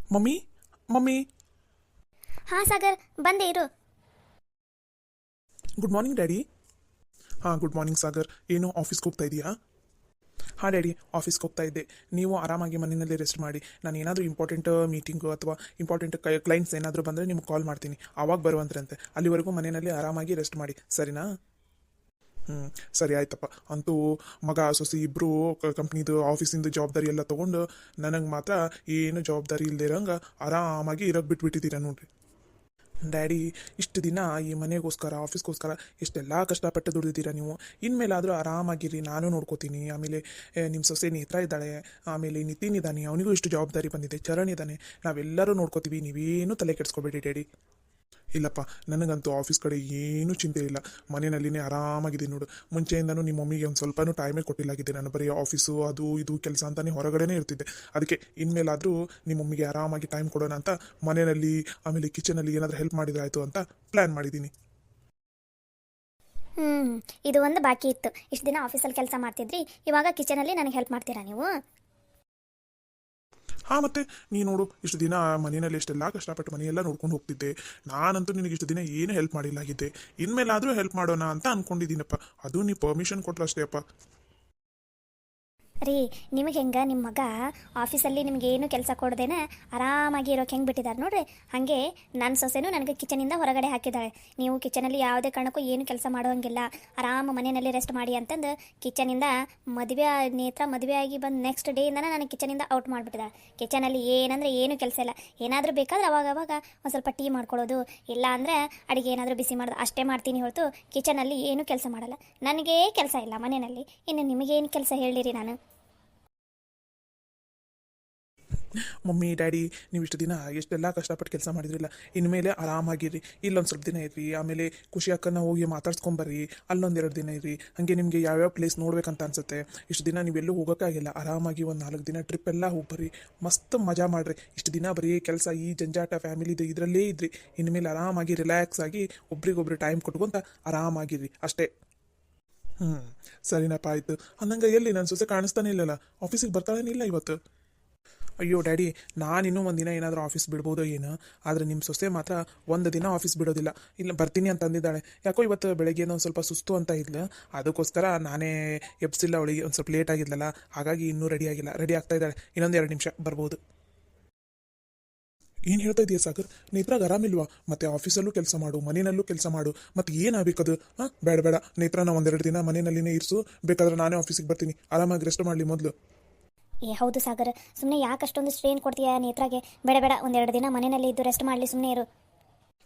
Mummy mummy. ಹಾಂ ಸಾಗರ್, ಬಂದೆ ಇರು. Good morning daddy. ಹಾಂ, ಗುಡ್ ಮಾರ್ನಿಂಗ್ ಸಾಗರ್. ಏನು ಆಫೀಸ್ಗೆ ಹೋಗ್ತಾ ಇದೆಯಾ? ಹಾಂ ಡ್ಯಾಡಿ, ಆಫೀಸ್ಗೆ ಹೋಗ್ತಾ ಇದ್ದೆ. ನೀವು ಆರಾಮಾಗಿ ಮನೆಯಲ್ಲಿ ರೆಸ್ಟ್ ಮಾಡಿ. ನಾನು ಏನಾದರೂ ಇಂಪಾರ್ಟೆಂಟ್ ಮೀಟಿಂಗು ಅಥವಾ ಇಂಪಾರ್ಟೆಂಟ್ ಕ್ಲೈಂಟ್ಸ್ ಏನಾದರೂ ಬಂದರೆ ನಿಮ್ಗೆ ಕಾಲ್ ಮಾಡ್ತೀನಿ, ಆವಾಗ ಬರುವಂತ್ರಂತೆ. ಅಲ್ಲಿವರೆಗೂ ಮನೆಯಲ್ಲಿ ಆರಾಮಾಗಿ ರೆಸ್ಟ್ ಮಾಡಿ, ಸರಿನಾ? ಹ್ಞೂ, ಸರಿ ಆಯ್ತಪ್ಪ. ಅಂತೂ ಮಗ ಸೊಸಿ ಇಬ್ಬರು ಕಂಪ್ನಿದು ಆಫೀಸಿಂದು ಜವಾಬ್ದಾರಿ ಎಲ್ಲ ತೊಗೊಂಡು ನನಗೆ ಮಾತ್ರ ಏನು ಜವಾಬ್ದಾರಿ ಇಲ್ಲದೆ ಇರೋಂಗೆ ಆರಾಮಾಗಿ ಇರೋಕ್ಕೆ ಬಿಟ್ಬಿಟ್ಟಿದ್ದೀರ ನೋಡ್ರಿ. ಡ್ಯಾಡಿ, ಇಷ್ಟು ದಿನ ಈ ಮನೆಗೋಸ್ಕರ ಆಫೀಸ್ಗೋಸ್ಕರ ಎಷ್ಟೆಲ್ಲ ಕಷ್ಟಪಟ್ಟು ದುಡಿದಿದ್ದೀರಾ ನೀವು. ಇನ್ಮೇಲಾದರೂ ಆರಾಮಾಗಿರಿ, ನಾನು ನೋಡ್ಕೋತೀನಿ. ಆಮೇಲೆ ನಿಮ್ಮ ಸೊಸೆ ನೇತ್ರ ಇದ್ದಾಳೆ, ಆಮೇಲೆ ನಿತಿನ್ ಇದ್ದಾನೆ, ಅವನಿಗೂ ಇಷ್ಟು ಜವಾಬ್ದಾರಿ ಬಂದಿದೆ, ಚರಣ್ ಇದ್ದಾನೆ, ನಾವೆಲ್ಲರೂ ನೋಡ್ಕೋತೀವಿ. ನೀವೇನು ತಲೆ ಕೆಡಿಸ್ಕೋಬೇಡಿ ಡ್ಯಾಡಿ. ಇಲ್ಲಪ್ಪ, ನನಗಂತೂ ಆಫೀಸ್ ಕಡೆ ಏನೂ ಚಿಂತೆ ಇಲ್ಲ. ಮನೆಯಲ್ಲಿನೇ ಆರಾಮಾಗಿದ್ದೀನಿ ನೋಡು. ಮುಂಚೆಯಿಂದನೂ ನಿಮ್ಮ ಮಮ್ಮಿಗೆ ಒಂದು ಸ್ವಲ್ಪನೂ ಟೈಮೇ ಕೊಟ್ಟಿಲ್ಲಾಗಿದೆ. ನಾನು ಬರೀ ಆಫೀಸು ಅದು ಇದು ಕೆಲಸ ಅಂತಲೇ ಹೊರಗಡೆನೇ ಇರ್ತಿದ್ದೆ. ಅದಕ್ಕೆ ಇನ್ಮೇಲಾದರೂ ನಿಮ್ಮ ಮಮ್ಮಿಗೆ ಆರಾಮಾಗಿ ಟೈಮ್ ಕೊಡೋಣ ಅಂತ ಮನೆಯಲ್ಲಿ ಆಮೇಲೆ ಕಿಚನಲ್ಲಿ ಏನಾದರೂ ಹೆಲ್ಪ್ ಮಾಡಿದ್ರೆ ಆಯಿತು ಅಂತ ಪ್ಲ್ಯಾನ್ ಮಾಡಿದ್ದೀನಿ. ಹ್ಞೂ, ಇದು ಒಂದು ಬಾಕಿ ಇತ್ತು. ಇಷ್ಟು ದಿನ ಆಫೀಸಲ್ಲಿ ಕೆಲಸ ಮಾಡ್ತಿದ್ರಿ, ಇವಾಗ ಕಿಚನಲ್ಲಿ ನನಗೆ ಹೆಲ್ಪ್ ಮಾಡ್ತೀರಾ ನೀವು? ಹಾಂ, ಮತ್ತೆ ನೀ ನೋಡು, ಇಷ್ಟು ದಿನ ಮನೆಯಲ್ಲಿ ಎಷ್ಟೆಲ್ಲ ಕಷ್ಟಪಟ್ಟು ಮನೆಯೆಲ್ಲ ನೋಡ್ಕೊಂಡು ಹೋಗ್ತಿದ್ದೆ. ನಾನಂತೂ ನಿನಗೆ ಇಷ್ಟು ದಿನ ಏನು ಹೆಲ್ಪ್ ಮಾಡಿಲ್ಲಾಗಿದ್ದೆ. ಇನ್ಮೇಲಾದರೂ ಹೆಲ್ಪ್ ಮಾಡೋಣ ಅಂತ ಅಂದ್ಕೊಂಡಿದ್ದೀನಪ್ಪ. ಅದು ನೀ ಪರ್ಮಿಷನ್ ಕೊಟ್ಟರು ಅಷ್ಟೇ ಅಪ್ಪ. ರೀ, ನಿಮಗೆ ಹೆಂಗೆ ನಿಮ್ಮ ಮಗ ಆಫೀಸಲ್ಲಿ ನಿಮಗೇನು ಕೆಲಸ ಕೊಡ್ದೇನೆ ಆರಾಮಾಗಿ ಇರೋಕೆ ಹೆಂಗೆ ಬಿಟ್ಟಿದ್ದಾರೆ ನೋಡ್ರಿ, ಹಾಗೆ ನನ್ನ ಸೊಸೆನೂ ನನಗೆ ಕಿಚನಿಂದ ಹೊರಗಡೆ ಹಾಕಿದ್ದಾಳೆ. ನೀವು ಕಿಚನಲ್ಲಿ ಯಾವುದೇ ಕಾರಣಕ್ಕೂ ಏನು ಕೆಲಸ ಮಾಡೋಂಗಿಲ್ಲ, ಆರಾಮ ಮನೆಯಲ್ಲಿ ರೆಸ್ಟ್ ಮಾಡಿ ಅಂತಂದು ಕಿಚನಿಂದ ನೇತ್ರ ಮದುವೆ ಆಗಿ ಬಂದು ನೆಕ್ಸ್ಟ್ ಡೇಯಿಂದನೇ ನನಗೆ ಕಿಚನಿಂದ ಔಟ್ ಮಾಡಿಬಿಟ್ಟಿದ್ದಾಳೆ. ಕಿಚನಲ್ಲಿ ಏನಂದರೆ ಏನು ಕೆಲಸ ಇಲ್ಲ. ಏನಾದರೂ ಬೇಕಾದ್ರೆ ಅವಾಗ ಒಂದು ಸ್ವಲ್ಪ ಟೀ ಮಾಡ್ಕೊಳ್ಳೋದು, ಇಲ್ಲ ಅಂದರೆ ಅಡುಗೆ ಏನಾದರೂ ಬಿಸಿ ಮಾಡೋದು ಅಷ್ಟೇ ಮಾಡ್ತೀನಿ ಹೊರತು ಕಿಚನಲ್ಲಿ ಏನೂ ಕೆಲಸ ಮಾಡಲ್ಲ. ನನಗೇ ಕೆಲಸ ಇಲ್ಲ ಮನೆಯಲ್ಲಿ, ಇನ್ನು ನಿಮಗೇನು ಕೆಲಸ ಹೇಳಿರಿ ನಾನು? ಮಮ್ಮಿ ಡ್ಯಾಡಿ, ನೀವು ಇಷ್ಟು ದಿನ ಎಷ್ಟೆಲ್ಲ ಕಷ್ಟಪಟ್ಟು ಕೆಲಸ ಮಾಡಿದ್ರಿಲ್ಲ. ಇನ್ಮೇಲೆ ಆರಾಮಾಗಿರಿ. ಇಲ್ಲೊಂದು ಸ್ವಲ್ಪ ದಿನ ಇರ್ರಿ, ಆಮೇಲೆ ಖುಷಿ ಅಕ್ಕನ ಹೋಗಿ ಮಾತಾಡ್ಸ್ಕೊಂಬರ್ರಿ. ಅಲ್ಲೊಂದೆರಡು ದಿನ ಇರ್ರಿ. ಹಾಗೆ ನಿಮಗೆ ಯಾವ್ಯಾವ ಪ್ಲೇಸ್ ನೋಡ್ಬೇಕಂತ ಅನ್ಸುತ್ತೆ. ಇಷ್ಟು ದಿನ ನೀವೆಲ್ಲೂ ಹೋಗೋಕ್ಕಾಗಿಲ್ಲ, ಆರಾಮಾಗಿ ಒಂದು 4 ದಿನ ಟ್ರಿಪ್ ಎಲ್ಲ ಹೋಗ್ಬರ್ರಿ. ಮಸ್ತ್ ಮಜಾ ಮಾಡಿರಿ. ಇಷ್ಟು ದಿನ ಬರೀ ಕೆಲಸ, ಈ ಜಂಜಾಟ, ಫ್ಯಾಮಿಲಿದು ಇದರಲ್ಲೇ ಇದ್ರಿ. ಇನ್ಮೇಲೆ ಆರಾಮಾಗಿ ರಿಲ್ಯಾಕ್ಸ್ ಆಗಿ ಒಬ್ರಿಗೊಬ್ರು ಟೈಮ್ ಕೊಟ್ಕೊಂತ ಆರಾಮಾಗಿರಿ ಅಷ್ಟೇ. ಹ್ಞೂ, ಸರಿನಪ್ಪ, ಆಯಿತು. ಅಂದಂಗೆ ಎಲ್ಲಿ ನನ್ನ ಸೊಸೆ ಕಾಣಿಸ್ತಾನೆ ಇಲ್ಲಲ್ಲ, ಆಫೀಸಿಗೆ ಬರ್ತಾಳೇನಿಲ್ಲ ಇವತ್ತು? ಅಯ್ಯೋ ಡ್ಯಾಡಿ, ನಾನಿನ್ನೂ ಒಂದು ದಿನ ಏನಾದರೂ ಆಫೀಸ್ ಬಿಡ್ಬೋದೋ ಏನು, ಆದರೆ ನಿಮ್ಮ ಸೊಸೆ ಮಾತ್ರ ಒಂದು ದಿನ ಆಫೀಸ್ ಬಿಡೋದಿಲ್ಲ. ಇಲ್ಲ, ಬರ್ತೀನಿ ಅಂತ ಅಂದಿದ್ದಾಳೆ. ಯಾಕೋ ಇವತ್ತು ಬೆಳಗ್ಗೆ ಒಂದು ಸ್ವಲ್ಪ ಸುಸ್ತು ಅಂತ ಇದ್ಲು, ಅದಕ್ಕೋಸ್ಕರ ನಾನೇ ಎಬ್ಸಿಲ್ಲ ಅವಳಿಗೆ. ಒಂದು ಸ್ವಲ್ಪ ಲೇಟ್ ಆಗಿದ್ಲಲ್ಲ, ಹಾಗಾಗಿ ಇನ್ನೂ ರೆಡಿ ಆಗಿಲ್ಲ. ರೆಡಿ ಆಗ್ತಾ ಇದ್ದಾಳೆ, ಇನ್ನೊಂದು 2 ನಿಮಿಷ ಬರ್ಬೋದು. ಏನು ಹೇಳ್ತಾ ಇದೆಯಾ ಸಾಗರ್? ನೇತ್ರಾಗ ಆರಾಮಿಲ್ವಾ? ಮತ್ತೆ ಆಫೀಸಲ್ಲೂ ಕೆಲಸ ಮಾಡು, ಮನೆಯಲ್ಲೂ ಕೆಲಸ ಮಾಡು, ಮತ್ತೆ ಏನಾಗಬೇಕದು? ಹಾಂ, ಬೇಡ ಬೇಡ, ನೇತ್ರನ 1-2 ದಿನ ಮನೆಯಲ್ಲಿನೇ ಇರಿಸು. ಬೇಕಾದ್ರೆ ನಾನೇ ಆಫೀಸಿಗೆ ಬರ್ತೀನಿ, ಆರಾಮಾಗಿ ರೆಸ್ಟ್ ಮಾಡಲಿ ಮೊದಲು. ಏ ಹೌದು ಸಾಗರ್, ಸುಮ್ಮನೆ ಯಾಕೆ ಅಷ್ಟೊಂದು ಸ್ಟ್ರೇನ್ ಕೊಡ್ತೀಯಾ ನೇತ್ರಾಗೆ? ಬೇಡ ಬೇಡ, 1-2 ದಿನ ಮನೆಯಲ್ಲಿ ಇದ್ದು ರೆಸ್ಟ್ ಮಾಡಲಿ, ಸುಮ್ಮನೆ ಇರು.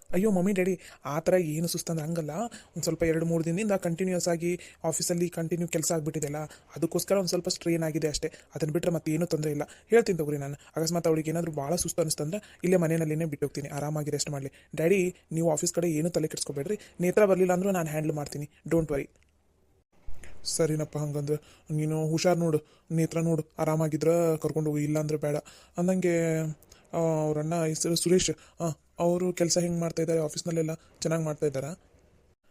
ಅಯ್ಯೋ ಮಮ್ಮಿ ಡ್ಯಾಡಿ, ಆ ಥರ ಏನು ಸುಸ್ತಂದ್ರೆ ಹಂಗಲ್ಲ. ಒಂದು ಸ್ವಲ್ಪ 2-3 ದಿನದಿಂದ ಕಂಟಿನ್ಯೂಸ್ ಆಗಿ ಆಫೀಸಲ್ಲಿ ಕಂಟಿನ್ಯೂ ಕೆಲಸ ಆಗಿಬಿಟ್ಟಿದೆಲ್ಲ, ಅದಕ್ಕೋಸ್ಕರ ಒಂದು ಸ್ವಲ್ಪ ಸ್ಟ್ರೇನ್ ಆಗಿದೆ ಅಷ್ಟೇ. ಅದನ್ನು ಬಿಟ್ಟರೆ ಮತ್ತೆ ಏನೂ ತೊಂದರೆ ಇಲ್ಲ. ಹೇಳ್ತೀನಿ ತಗೋರಿ ನಾನು. ಅಕಸ್ಮಾತ್ ಅವಳಿಗೆ ಏನಾದರೂ ಭಾಳ ಸುಸ್ತು ಅನಿಸ್ತಂದ್ರೆ ಇಲ್ಲೇ ಮನೆಯಲ್ಲಿನೇ ಬಿಟ್ಟೋಗ್ತೀನಿ, ಆರಾಮಾಗಿ ರೆಸ್ಟ್ ಮಾಡಲಿ. ಡ್ಯಾಡಿ, ನೀವು ಆಫೀಸ್ ಕಡೆ ಏನೂ ತಲೆ ಕೆಡಿಸ್ಕೋಬೇಡ್ರಿ. ನೇತ್ರ ಬರಲಿಲ್ಲ ಅಂದರೂ ನಾನು ಹ್ಯಾಂಡಲ್ ಮಾಡ್ತೀನಿ, ಡೋಂಟ್ ವರಿ. ಸರಿನಪ್ಪ, ಹಂಗಂದ್ರೆ ನೀನು ಹುಷಾರು ನೋಡು. ನೇತ್ರ ನೋಡು, ಆರಾಮಾಗಿದ್ರೆ ಕರ್ಕೊಂಡು ಹೋಗಿ, ಇಲ್ಲಾಂದ್ರೆ ಬೇಡ. ಅಂದಂಗೆ ಅವರಣ್ಣ ಹೆಸರು ಸುರೇಶ್, ಅವರು ಕೆಲಸ ಹೆಂಗೆ ಮಾಡ್ತಾಯಿದ್ದಾರೆ ಆಫೀಸ್ನಲ್ಲೆಲ್ಲ? ಚೆನ್ನಾಗಿ ಮಾಡ್ತಾಯಿದ್ದಾರಾ?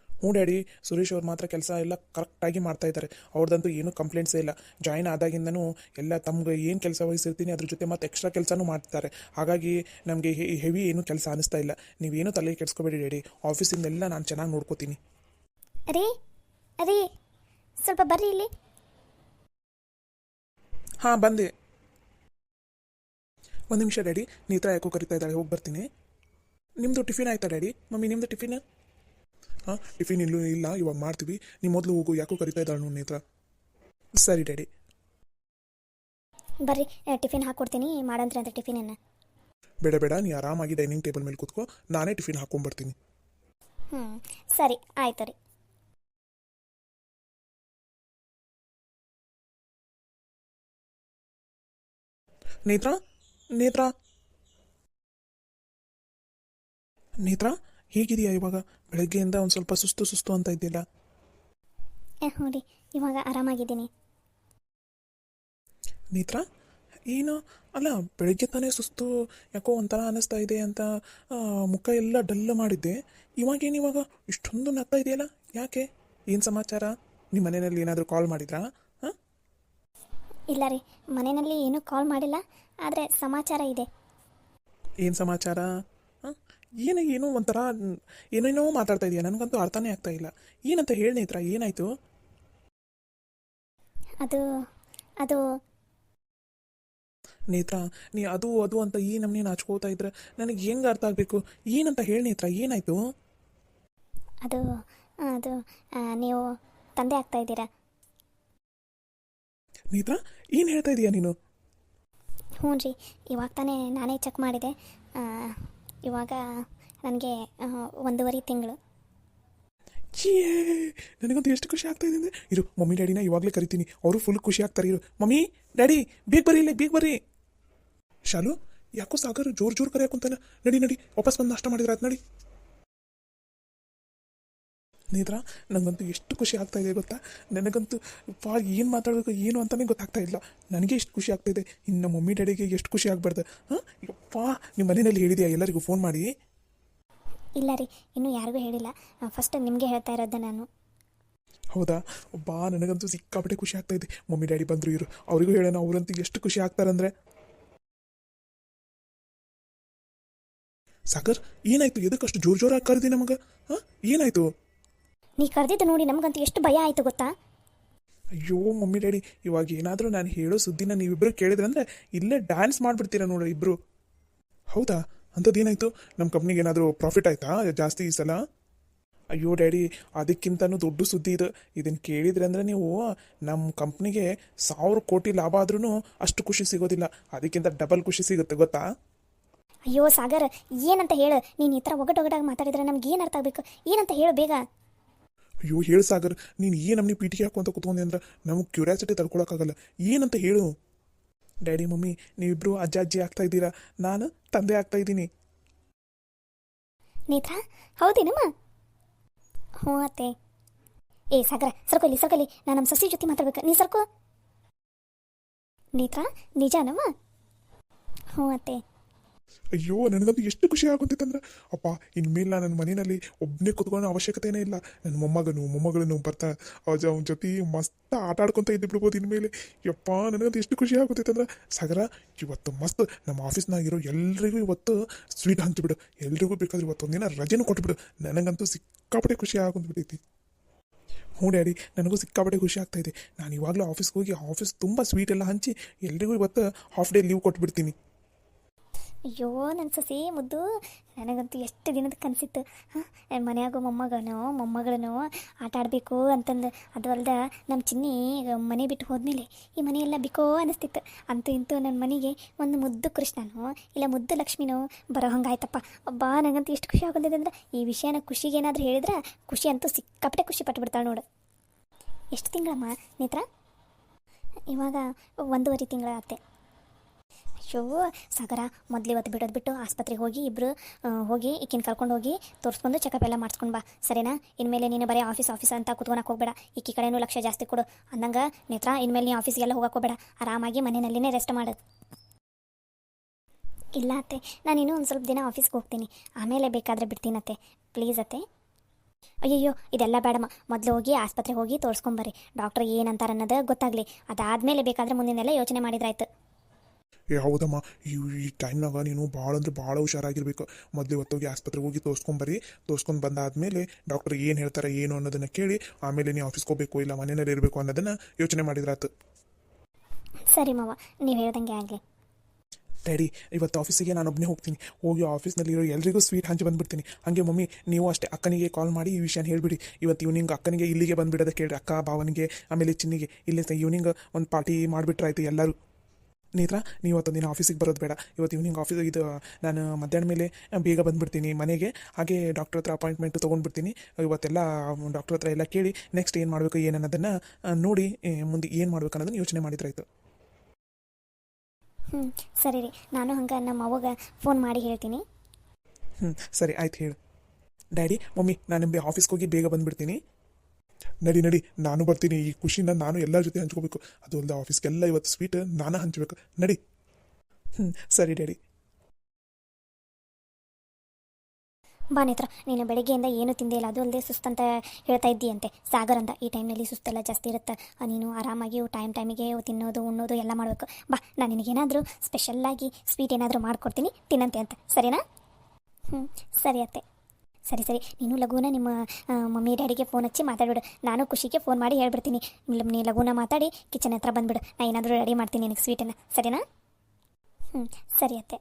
ಹ್ಞೂ ಡ್ಯಾಡಿ, ಸುರೇಶ್ ಅವ್ರು ಮಾತ್ರ ಕೆಲಸ ಎಲ್ಲ ಕರೆಕ್ಟಾಗಿ ಮಾಡ್ತಾಯಿದ್ದಾರೆ. ಅವ್ರದ್ದಂತೂ ಏನೂ ಕಂಪ್ಲೇಂಟ್ಸೇ ಇಲ್ಲ. ಜಾಯಿನ್ ಆದಾಗಿಂದನೂ ಎಲ್ಲ ತಮ್ಗೆ ಏನು ಕೆಲಸ ವಹಿಸಿರ್ತೀನಿ ಅದ್ರ ಜೊತೆ ಮತ್ತೆ ಎಕ್ಸ್ಟ್ರಾ ಕೆಲಸನೂ ಮಾಡ್ತಾರೆ. ಹಾಗಾಗಿ ನಮಗೆ ಹೆವಿ ಏನೂ ಕೆಲಸ ಅನ್ನಿಸ್ತಾ ಇಲ್ಲ. ನೀವೇನು ತಲೆ ಕೆಡಿಸ್ಕೋಬೇಡಿ ಡ್ಯಾಡಿ, ಆಫೀಸಿಂದೆಲ್ಲ ನಾನು ಚೆನ್ನಾಗಿ ನೋಡ್ಕೋತೀನಿ. ರೀ ರೀ, ಸ್ವಲ್ಪ ಬರ್ರಿ ಇಲ್ಲಿ. ಹಾಂ, ಬಂದೆ. ಒಂದು ನಿಮಿಷ ಡ್ಯಾಡಿ, ನೇತ್ರ ಯಾಕೋ ಕರಿತಾ ಇದ್ದಾಳೆ, ಹೋಗಿ ಬರ್ತೀನಿ. ನಿಮ್ಮದು ಟಿಫಿನ್ ಆಯ್ತಾ ಡ್ಯಾಡಿ? ಮಮ್ಮಿ ನಿಮ್ಮದು ಟಿಫಿನ್? ಹಾಂ, ಟಿಫಿನ್ ಇಲ್ಲೂ ಇಲ್ಲ, ಇವಾಗ ಮಾಡ್ತೀವಿ. ನೀವು ಮೊದಲು ಹೋಗು, ಯಾಕೋ ಕರಿತಾ ಇದ್ದಾಳೆ ನೋಡಿ ನೇತ್ರ. ಸರಿ ಡ್ಯಾಡಿ. ಬರ್ರಿ, ಟಿಫಿನ್ ಹಾಕ್ಕೊಡ್ತೀನಿ, ಮಾಡಂತ್ರಿ ಅಂತ ಟಿಫಿನನ್ನು. ಬೇಡ ಬೇಡ, ನೀ ಆರಾಮಾಗಿ ಡೈನಿಂಗ್ ಟೇಬಲ್ ಮೇಲೆ ಕೂತ್ಕೋ, ನಾನೇ ಟಿಫಿನ್ ಹಾಕ್ಕೊಂಬರ್ತೀನಿ. ಹ್ಞೂ, ಸರಿ ಆಯ್ತು ರೀ. ನೇತ್ರ, ನೇತ್ರ, ನೇತ್ರ, ಹೇಗಿದೆಯಾ ಇವಾಗ? ಬೆಳಗ್ಗೆಯಿಂದ ಒಂದು ಸ್ವಲ್ಪ ಸುಸ್ತು ಸುಸ್ತು ಅಂತ ಇದ್ದಿಲ್ಲ. ಹ್ಞೂ ರೀ, ಇವಾಗ ಆರಾಮಾಗಿದ್ದೀನಿ. ನೇತ್ರ, ಏನು ಅಲ್ಲ, ಬೆಳಗ್ಗೆ ತಾನೇ ಸುಸ್ತು, ಯಾಕೋ ಒಂಥರ ಅನ್ನಿಸ್ತಾ ಇದೆ ಅಂತ ಮುಖ ಎಲ್ಲ ಡಲ್ ಮಾಡಿದ್ದೆ. ಇವಾಗ ಇಷ್ಟೊಂದು ನಗ್ತಾ ಇದೆಯಲ್ಲ, ಯಾಕೆ? ಏನು ಸಮಾಚಾರ? ನಿಮ್ಮ ಮನೆಯಲ್ಲಿ ಏನಾದರೂ ಕಾಲ್ ಮಾಡಿದ್ರಾ? ಹಾಂ? ಇಲ್ಲ ರೀ, ಮನೆಯಲ್ಲಿ ಏನೂ ಕಾಲ್ ಮಾಡಿಲ್ಲ, ಆದರೆ ಸಮಾಚಾರ ಇದೆ. ಏನು ಸಮಾಚಾರ? ಹಾಂ, ಏನೋ ಒಂಥರ ಏನೇನೋ ಮಾತಾಡ್ತಾ ಇದೆಯಾ, ನನಗಂತೂ ಅರ್ಥನೇ ಆಗ್ತಾ ಇಲ್ಲ. ಏನಂತ ಹೇಳಿ ನೇತ್ರ, ಏನಾಯಿತು? ಅದು ಅದು ನೇತ್ರ, ನೀ ಅದು ಅದು ಅಂತ ಈ ನಮ್ಮನೆ ನಾಚ್ಕೋತಾ ಇದ್ರೆ ನನಗೆ ಹೆಂಗೆ ಅರ್ಥ ಆಗಬೇಕು? ಏನಂತ ಹೇಳಿ ನೇತ್ರ, ಏನಾಯಿತು? ಅದು ಅದು ನೀವು ತಂದೆ ಆಗ್ತಾ ಇದ್ದೀರಾ. ನೇತ್ರ, ಏನು ಹೇಳ್ತಾ ಇದೀಯಾ ನೀನು? ಹ್ಞೂ ರೀ, ಇವಾಗ ತಾನೇ ನಾನೇ ಚೆಕ್ ಮಾಡಿದೆ. ಆ, ಇವಾಗ ನನಗೆ 1.5 ತಿಂಗಳು. ಛೀ, ನನಗಂತೂ ಎಷ್ಟು ಖುಷಿ ಆಗ್ತಾ ಇದೆ ಅಂದರೆ, ಇರು ಮಮ್ಮಿ ಡ್ಯಾಡಿನ ಇವಾಗಲೇ ಕರಿತೀನಿ, ಅವರು ಫುಲ್ ಖುಷಿ ಆಗ್ತಾರೆ. ಇರು ಮಮ್ಮಿ ಡ್ಯಾಡಿ, ಬೇಗ ಬರ್ರಿ, ಇಲ್ಲಿ ಬೇಗ ಬರ್ರಿ. ಶಾಲು, ಯಾಕೋ ಸಾಗರ್ ಜೋರು ಕರೆಯಾಕೊಂತಾನೆ. ನಡಿ ನಡಿ, ವಾಪಸ್ ಬಂದು ನಾಷ್ಟ ಮಾಡಿದ್ರೆ ಆಯ್ತು, ನಡಿ. ನೇತ್ರ, ನನಗಂತೂ ಎಷ್ಟು ಖುಷಿ ಆಗ್ತಾ ಇದೆ ಗೊತ್ತಾ? ನನಗಂತೂ ಪಾ ಏನು ಮಾತಾಡಬೇಕು ಏನು ಅಂತಲೇ ಗೊತ್ತಾಗ್ತಾ ಇಲ್ಲ. ನನಗೆ ಎಷ್ಟು ಖುಷಿ ಆಗ್ತಾ ಇದೆ, ಇನ್ನು ಮಮ್ಮಿ ಡ್ಯಾಡಿಗೆ ಎಷ್ಟು ಖುಷಿ ಆಗ್ಬಾರ್ದು. ಹಾಂ, ಯಪ್ಪಾ, ನಿಮ್ಮ ಮನೆಯಲ್ಲಿ ಹೇಳಿದ್ಯಾ ಎಲ್ಲರಿಗೂ ಫೋನ್ ಮಾಡಿ? ಇಲ್ಲ ರೀ, ಇನ್ನೂ ಯಾರಿಗೂ ಹೇಳಿಲ್ಲ. ಫಸ್ಟ್ ನಿಮಗೆ ಹೇಳ್ತಾ ಇರೋದು ನಾನು. ಹೌದಾ? ಬಾ, ನನಗಂತೂ ಸಿಕ್ಕಾಪಟ್ಟೆ ಖುಷಿ ಆಗ್ತಾ ಇದೆ. ಮಮ್ಮಿ ಡ್ಯಾಡಿ ಬಂದರು, ಇರು ಅವರಿಗೂ ಹೇಳೋಣ, ಅವರಂತೂ ಎಷ್ಟು ಖುಷಿ ಆಗ್ತಾರಂದ್ರೆ. ಸಾಗರ್, ಏನಾಯ್ತು? ಎದಕ್ಕಷ್ಟು ಜೋರಾಗಿ ಕರೆದಿ ನಮಗೆ? ಹಾಂ, ಏನಾಯ್ತು? ನೀ ಕರೆದಿದ್ದು ನೋಡಿ ನಮಗಂತೂ ಎಷ್ಟು ಭಯ ಆಯಿತು ಗೊತ್ತಾ. ಅಯ್ಯೋ ಮಮ್ಮಿ ಡ್ಯಾಡಿ, ಇವಾಗ ಏನಾದರೂ ನಾನು ಹೇಳೋ ಸುದ್ದಿನ ನೀವಿಬ್ಬರು ಕೇಳಿದ್ರಂದ್ರೆ ಇಲ್ಲೇ ಡ್ಯಾನ್ಸ್ ಮಾಡಿಬಿಡ್ತೀರಾ ನೋಡ್ರಿ ಇಬ್ಬರು. ಹೌದಾ? ಅಂಥದ್ದು ಏನಾಯಿತು? ನಮ್ಮ ಕಂಪ್ನಿಗೆ ಏನಾದರೂ ಪ್ರಾಫಿಟ್ ಆಯಿತಾ ಜಾಸ್ತಿ ಈ ಸಲ? ಅಯ್ಯೋ ಡ್ಯಾಡಿ, ಅದಕ್ಕಿಂತನೂ ದೊಡ್ಡ ಸುದ್ದಿ ಇದು. ಇದನ್ನು ಕೇಳಿದ್ರೆ ಅಂದರೆ ನೀವು ನಮ್ಮ ಕಂಪ್ನಿಗೆ 1000 ಕೋಟಿ ಲಾಭ ಆದ್ರೂ ಅಷ್ಟು ಖುಷಿ ಸಿಗೋದಿಲ್ಲ, ಅದಕ್ಕಿಂತ ಡಬಲ್ ಖುಷಿ ಸಿಗುತ್ತೆ ಗೊತ್ತಾ? ಅಯ್ಯೋ ಸಾಗರ್, ಏನಂತ ಹೇಳು ನೀನು? ಈ ಥರ ಒಗಟೊಗಟಾಗಿ ಮಾತಾಡಿದ್ರೆ ನಮ್ಗೆ ಏನು ಅರ್ಥ ಆಗಬೇಕು? ಏನಂತ ಹೇಳು ಬೇಗ. ಅಯ್ಯೋ ಹೇಳು ಸಾಗರ್, ನೀನು ಏನು ನಮ್ಮನೆ ಪೀಟಿಗೆ ಹಾಕುವಂತ ಕೂತ್ಕೊಂಡೆ ಅಂದ್ರೆ ನಮಗೆ ಕ್ಯೂರಿಯಾಸಿಟಿ ತಡ್ಕೊಳಕ್ಕಾಗಲ್ಲ. ಏನಂತ ಹೇಳು? ಡ್ಯಾಡಿ ಮಮ್ಮಿ ನೀವಿಬ್ಬರು ಅಜ್ಜ ಅಜ್ಜಿ ಆಗ್ತಾ ಇದ್ದೀರಾ, ನಾನು ತಂದೆ ಆಗ್ತಾ ಇದ್ದೀನಿ. ನೇತ್ರ, ಹೌದೇನಮ್ಮ? ಹ್ಞೂ ಅತ್ತೆ. ಏ ಸಾಗರ, ಸರ್ಕೊಲಿ, ನಾನು ನಮ್ಮ ಸಸಿ ಜೊತೆ ಮಾತಾಡ್ಬೇಕು, ನೀ ಸರ್ಕೋ. ನೇತ್ರ, ನಿಜಾನಮ್ಮ? ಹ್ಞೂ ಅತ್ತೆ. ಅಯ್ಯೋ, ನನಗಂತೂ ಎಷ್ಟು ಖುಷಿ ಆಗುತ್ತಿತ್ತಂದ್ರೆ, ಅಪ್ಪ ಇನ್ಮೇಲೆ ನಾನು ನನ್ನ ಮನೆಯಲ್ಲಿ ಒಬ್ಬನೇ ಕೂತ್ಕೊಳ್ಳೋ ಅವಶ್ಯಕತೆನೇ ಇಲ್ಲ. ನನ್ನ ಮೊಮ್ಮಗಳು ಬರ್ತಾ ಅವನ ಜೊತೆ ಮಸ್ತ್ ಆಟ ಆಡ್ಕೊತ ಇದ್ದು ಬಿಡ್ಬೋದು ಇನ್ಮೇಲೆ. ಯಪ್ಪ, ನನಗಂತೂ ಎಷ್ಟು ಖುಷಿ ಆಗುತ್ತೈತಂದ್ರೆ ಸಾಗರ, ಇವತ್ತು ಮಸ್ತ್ ನಮ್ಮ ಆಫೀಸ್ನಾಗಿರೋ ಎಲ್ರಿಗೂ ಇವತ್ತು ಸ್ವೀಟ್ ಹಂಚಿಬಿಡು. ಎಲ್ರಿಗೂ ಬೇಕಾದ್ರೆ ಇವತ್ತೊಂದಿನ ರಜೆನೂ ಕೊಟ್ಬಿಡು. ನನಗಂತೂ ಸಿಕ್ಕಾಪಟ್ಟೆ ಖುಷಿ ಆಗುಂತ್ಬಿಟ್ಟೈತಿ. ಹ್ಞೂ ಡ್ಯಾಡಿ, ನನಗೂ ಸಿಕ್ಕಾಪಟ್ಟೆ ಖುಷಿ ಆಗ್ತಾ ಇದೆ. ನಾನು ಇವಾಗಲೂ ಆಫೀಸ್ಗೆ ಹೋಗಿ ಆಫೀಸ್ ತುಂಬ ಸ್ವೀಟ್ ಎಲ್ಲ ಹಂಚಿ ಎಲ್ರಿಗೂ ಇವತ್ತು ಹಾಫ್ ಡೇ ಲೀವ್ ಕೊಟ್ಬಿಡ್ತೀನಿ. ಅಯ್ಯೋ ನನ್ನ ಸಸಿ ಮುದ್ದು, ನನಗಂತೂ ಎಷ್ಟು ದಿನದ ಕನಸಿತ್ತು. ಹಾಂ, ಮನೆಯಾಗೂ ಮೊಮ್ಮಗಳನ್ನೋ ಆಟ ಆಡಬೇಕು ಅಂತಂದು. ಅದು ಅಲ್ದ ನಮ್ಮ ಚಿನ್ನಿ ಮನೆ ಬಿಟ್ಟು ಹೋದ್ಮೇಲೆ ಈ ಮನೆಯೆಲ್ಲ ಬಿಕೋ ಅನ್ನಿಸ್ತಿತ್ತು. ಅಂತೂ ಇಂತೂ ನನ್ನ ಮನೆಗೆ ಒಂದು ಮುದ್ದು ಕೃಷ್ಣನೋ ಇಲ್ಲ ಮುದ್ದು ಲಕ್ಷ್ಮಿನೋ ಬರೋ ಹಂಗಾಯ್ತಪ್ಪ. ಒಬ್ಬ ನನಗಂತೂ ಎಷ್ಟು ಖುಷಿ ಆಗೋದಿದೆ ಅಂದ್ರೆ, ಈ ವಿಷಯನ ಖುಷಿಗೆ ಏನಾದರೂ ಹೇಳಿದ್ರೆ ಖುಷಿ ಅಂತೂ ಸಿಕ್ಕಾಪಟ್ಟೆ ಖುಷಿ ಪಟ್ಟುಬಿಡ್ತಾಳೆ ನೋಡು. ಎಷ್ಟು ತಿಂಗಳಮ್ಮ ನೇತ್ರ? ಇವಾಗ 1.5 ತಿಂಗಳ ಆತೆ. ಅಯ್ಯೋ ಸಾಗರ, ಮೊದಲು ಇವತ್ತು ಬಿಡೋದು ಬಿಟ್ಟು ಆಸ್ಪತ್ರೆಗೆ ಹೋಗಿ ಇಬ್ಬರು ಹೋಗಿ ಈಕಿನ ಕರ್ಕೊಂಡು ಹೋಗಿ ತೋರಿಸ್ಕೊಂಡು ಚೆಕಪ್ ಎಲ್ಲ ಮಾಡಿಸ್ಕೊಂಡು ಬಾ, ಸರಿನಾ? ಇನ್ಮೇಲೆ ನೀನು ಬರೀ ಆಫೀಸ್ ಅಂತ ಕೂತ್ಕೊಳಕ್ಕೆ ಹೋಗ್ಬೇಡ. ಈಕಿ ಕಡೆನೂ ಲಕ್ಷ್ಯ ಜಾಸ್ತಿ ಕೊಡು. ಅಂದಂಗೆ ನೇತ್ರ, ಇನ್ಮೇಲೆ ನೀ ಆಫೀಸ್ಗೆಲ್ಲ ಹೋಗಕ್ಕೆ ಹೋಗ್ಬೇಡ, ಆರಾಮಾಗಿ ಮನೆಯಲ್ಲಿನೇ ರೆಸ್ಟ್ ಮಾಡು. ಇಲ್ಲ ಅತ್ತೆ, ನಾನು ಇನ್ನೂ ಒಂದು ಸ್ವಲ್ಪ ದಿನ ಆಫೀಸ್ಗೆ ಹೋಗ್ತೀನಿ, ಆಮೇಲೆ ಬೇಕಾದರೆ ಬಿಡ್ತೀನತ್ತೆ. ಪ್ಲೀಸ್ ಅತ್ತೆ. ಅಯ್ಯಯ್ಯೋ, ಇದೆಲ್ಲ ಬೇಡಮ್ಮ. ಮೊದಲು ಹೋಗಿ ಆಸ್ಪತ್ರೆಗೆ ಹೋಗಿ ತೋರಿಸ್ಕೊಂಬರ್ರಿ. ಡಾಕ್ಟ್ರ್ ಏನಂತಾರೆ ಅನ್ನೋದು ಗೊತ್ತಾಗಲಿ, ಅದಾದಮೇಲೆ ಬೇಕಾದರೆ ಮುಂದಿನೆಲ್ಲ ಯೋಚನೆ ಮಾಡಿದ್ರಾಯ್ತು. ಏ ಹೌದಮ್ಮ, ಈ ಟೈಮ್ನಾಗ ನೀನು ಭಾಳ ಅಂದ್ರೆ ಭಾಳ ಹುಷಾರಾಗಿರ್ಬೇಕು. ಮೊದಲು ಇವತ್ತೋಗಿ ಆಸ್ಪತ್ರೆಗೆ ಹೋಗಿ ತೋರಿಸ್ಕೊಂಡು ಬಂದಾದಮೇಲೆ ಡಾಕ್ಟರ್ ಏನು ಹೇಳ್ತಾರೆ ಏನು ಅನ್ನೋದನ್ನು ಕೇಳಿ ಆಮೇಲೆ ನೀವು ಆಫೀಸ್ಗೆ ಹೋಗಬೇಕು ಇಲ್ಲ ಮನೆಯಲ್ಲಿ ಇರಬೇಕು ಅನ್ನೋದನ್ನು ಯೋಚನೆ ಮಾಡಿದ್ರಾತು. ಸರಿ ಮಾವ, ನೀವು ಹೇಳ್ದಂಗೆ ಆಗಲಿ. ಡ್ಯಾಡಿ, ಇವತ್ತು ಆಫೀಸಿಗೆ ನಾನು ಒಬ್ಬನೇ ಹೋಗ್ತೀನಿ. ಹೋಗಿ ಆಫೀಸ್ನಲ್ಲಿರೋ ಎಲ್ರಿಗೂ ಸ್ವೀಟ್ ಹಂಚಿ ಬಂದುಬಿಡ್ತೀನಿ. ಹಾಗೆ ಮಮ್ಮಿ ನೀವು ಅಷ್ಟೇ ಅಕ್ಕನಿಗೆ ಕಾಲ್ ಮಾಡಿ ಈ ವಿಷಯನ ಹೇಳಿಬಿಡಿ. ಇವತ್ತು ಈವ್ನಿಂಗ್ ಅಕ್ಕನಿಗೆ ಇಲ್ಲಿಗೆ ಬಂದುಬಿಡೋದಕ್ಕೆ ಕೇಳಿ, ಅಕ್ಕ ಭಾವನಿಗೆ ಆಮೇಲೆ ಚಿನ್ನಿಗೆ ಇಲ್ಲೇ ಈವ್ನಿಂಗ್ ಒಂದು ಪಾರ್ಟಿ ಮಾಡಿಬಿಟ್ರಾಯ್ತು ಎಲ್ಲರೂ. ನೇತ್ರ, ನೀವು ಇವತ್ತೊಂದಿನ ಆಫೀಸಿಗೆ ಬರೋದು ಬೇಡ. ಇವತ್ತು ಈವ್ನಿಂಗ್ ಆಫೀಸಿಗೆ ನಾನು ಮಧ್ಯಾಹ್ನ ಮೇಲೆ ಬೇಗ ಬಂದುಬಿಡ್ತೀನಿ ಮನೆಗೆ. ಹಾಗೆ ಡಾಕ್ಟ್ರ್ ಹತ್ರ ಅಪಾಯಿಂಟ್ಮೆಂಟ್ ತೊಗೊಂಡ್ಬಿಡ್ತೀನಿ. ಇವತ್ತೆಲ್ಲ ಡಾಕ್ಟ್ರ್ ಹತ್ರ ಎಲ್ಲ ಕೇಳಿ ನೆಕ್ಸ್ಟ್ ಏನು ಮಾಡಬೇಕು ಏನನ್ನೋದನ್ನು ನೋಡಿ ಮುಂದೆ ಏನು ಮಾಡಬೇಕು ಅನ್ನೋದನ್ನು ಯೋಚನೆ ಮಾಡಿದ್ರಾಯ್ತು. ಸರಿ ರೀ, ನಾನು ಹಂಗೆ ನಮ್ಮ ಅವ್ವಗೆ ಫೋನ್ ಮಾಡಿ ಹೇಳ್ತೀನಿ. ಸರಿ ಆಯ್ತು, ಹೇಳು. ಡ್ಯಾಡಿ ಮಮ್ಮಿ, ನಾನು ನಿಮಗೆ ಆಫೀಸ್ಗೆ ಹೋಗಿ ಬೇಗ ಬಂದುಬಿಡ್ತೀನಿ. ನಡಿ, ನಾನು ಬರ್ತೀನಿ. ಈ ಖುಷಿನ ನಾನು ಎಲ್ಲರ ಜೊತೆ ಹಂಚ್ಕೋಬೇಕು. ಅದು ಅಲ್ಲದೆ ಆಫೀಸ್ಗೆಲ್ಲ ಇವತ್ತು ಸ್ವೀಟ್ ನಾನು ಹಂಚಬೇಕು. ನಡಿ. ಸರಿ ಡ್ಯಾಡಿ. ಬಾ ನೇತ್ರ, ನೀನು ಬೆಳಗ್ಗೆಯಿಂದ ಏನು ತಿಂದೇ ಇಲ್ಲ, ಅದು ಅಲ್ಲದೆ ಸುಸ್ತಂತ ಹೇಳ್ತಾ ಇದ್ದೀಯಂತೆ ಸಾಗರ್ ಅಂತ. ಈ ಟೈಮ್ನಲ್ಲಿ ಸುಸ್ತೆಲ್ಲ ಜಾಸ್ತಿ ಇರುತ್ತೆ, ನೀನು ಆರಾಮಾಗಿ ಟೈಮಿಗೆ ತಿನ್ನೋದು ಉಣ್ಣೋದು ಎಲ್ಲ ಮಾಡಬೇಕು. ಬಾ, ನಾನು ನಿನಗೇನಾದರೂ ಸ್ಪೆಷಲ್ಲಾಗಿ ಸ್ವೀಟ್ ಏನಾದರೂ ಮಾಡಿಕೊಡ್ತೀನಿ, ತಿನ್ನಂತೆ ಅಂತ, ಸರಿನಾ? ಸರಿ ಅತ್ತೆ. ಸರಿ ಸರಿ, ನೀನು ಲಘುನ ನಿಮ್ಮ ಮಮ್ಮಿ ಡ್ಯಾಡಿಗೆ ಫೋನ್ ಹಚ್ಚಿ ಮಾತಾಡ್ಬಿಡು. ನಾನು ಖುಷಿಗೆ ಫೋನ್ ಮಾಡಿ ಹೇಳ್ಬಿಡ್ತೀನಿ. ನೀ ಲಘುನ ಮಾತಾಡಿ ಕಿಚನ್ ಹತ್ರ ಬಂದುಬಿಡು. ನಾನು ಏನಾದರೂ ರೆಡಿ ಮಾಡ್ತೀನಿ ನಿನಗೆ ಸ್ವೀಟನ್ನು, ಸರಿನಾ? ಸರಿ ಅತ್ತೆ.